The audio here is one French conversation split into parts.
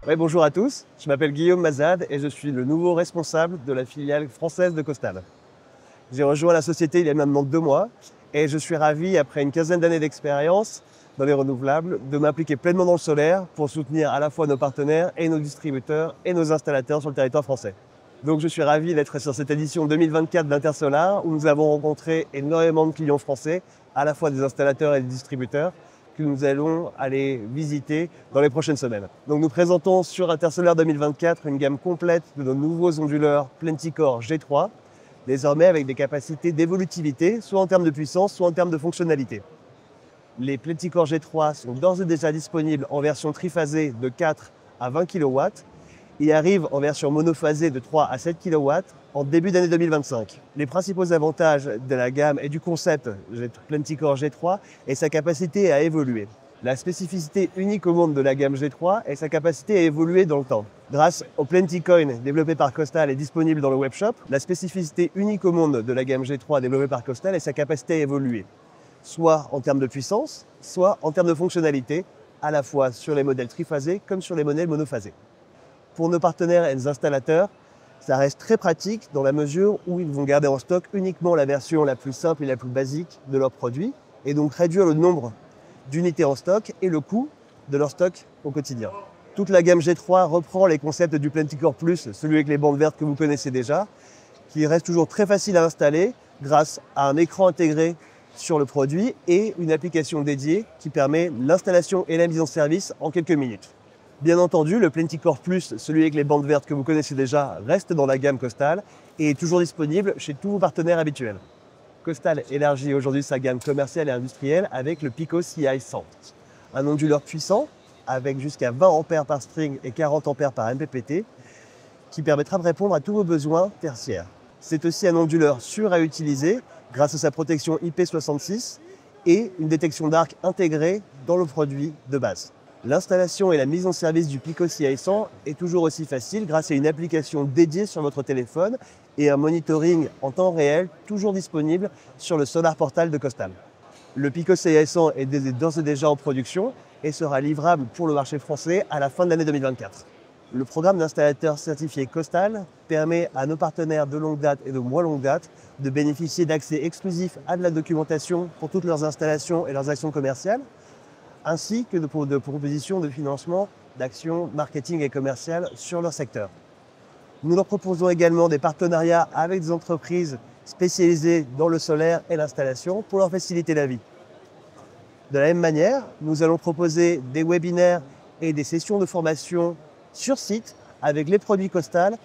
Ouais, bonjour à tous, je m'appelle Guillaume Mazade et je suis le nouveau responsable de la filiale française de Costal. J'ai rejoint la société il y a maintenant 2 mois et je suis ravi, après une quinzaine d'années d'expérience dans les renouvelables, de m'impliquer pleinement dans le solaire pour soutenir à la fois nos partenaires et nos distributeurs et nos installateurs sur le territoire français. Donc je suis ravi d'être sur cette édition 2024 d'Intersolar où nous avons rencontré énormément de clients français, à la fois des installateurs et des distributeurs, que nous allons aller visiter dans les prochaines semaines. Donc nous présentons sur Intersolar 2024 une gamme complète de nos nouveaux onduleurs Plenticore G3, désormais avec des capacités d'évolutivité, soit en termes de puissance, soit en termes de fonctionnalité. Les Plenticore G3 sont d'ores et déjà disponibles en version triphasée de 4 à 20 kW et arrivent en version monophasée de 3 à 7 kW en début d'année 2025. Les principaux avantages de la gamme et du concept Plenticore G3 est sa capacité à évoluer. La spécificité unique au monde de la gamme G3 est sa capacité à évoluer dans le temps. Grâce au Plenticoin développé par Costal et disponible dans le webshop, la spécificité unique au monde de la gamme G3 développée par Costal est sa capacité à évoluer, soit en termes de puissance, soit en termes de fonctionnalité, à la fois sur les modèles triphasés comme sur les modèles monophasés. Pour nos partenaires et nos installateurs, ça reste très pratique dans la mesure où ils vont garder en stock uniquement la version la plus simple et la plus basique de leurs produits et donc réduire le nombre d'unités en stock et le coût de leur stock au quotidien. Toute la gamme G3 reprend les concepts du Plenticore Plus, celui avec les bandes vertes que vous connaissez déjà, qui reste toujours très facile à installer grâce à un écran intégré sur le produit et une application dédiée qui permet l'installation et la mise en service en quelques minutes. Bien entendu, le Plenticore Plus, celui avec les bandes vertes que vous connaissez déjà, reste dans la gamme Costal et est toujours disponible chez tous vos partenaires habituels. Costal élargit aujourd'hui sa gamme commerciale et industrielle avec le Pico CI 100, un onduleur puissant avec jusqu'à 20 A par string et 40 A par MPPT qui permettra de répondre à tous vos besoins tertiaires. C'est aussi un onduleur sûr à utiliser grâce à sa protection IP66 et une détection d'arc intégrée dans le produit de base. L'installation et la mise en service du Pico CI 100 est toujours aussi facile grâce à une application dédiée sur votre téléphone et un monitoring en temps réel toujours disponible sur le Solar Portal de Costal. Le Pico CI 100 est d'ores et déjà en production et sera livrable pour le marché français à la fin de l'année 2024. Le programme d'installateurs certifiés Costal permet à nos partenaires de longue date et de moins longue date de bénéficier d'accès exclusif à de la documentation pour toutes leurs installations et leurs actions commerciales, ainsi que de propositions de financement d'actions marketing et commerciales sur leur secteur. Nous leur proposons également des partenariats avec des entreprises spécialisées dans le solaire et l'installation pour leur faciliter la vie. De la même manière, nous allons proposer des webinaires et des sessions de formation sur site avec les produits Costal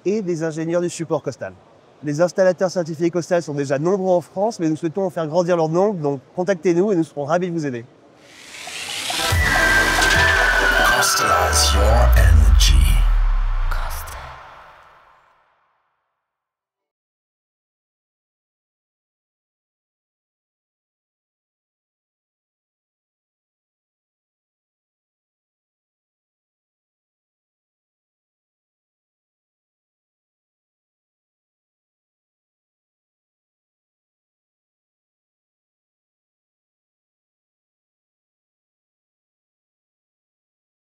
et des ingénieurs du support Costal. Les installateurs certifiés Costal sont déjà nombreux en France, mais nous souhaitons en faire grandir leur nombre, donc contactez-nous et nous serons ravis de vous aider. Costalize your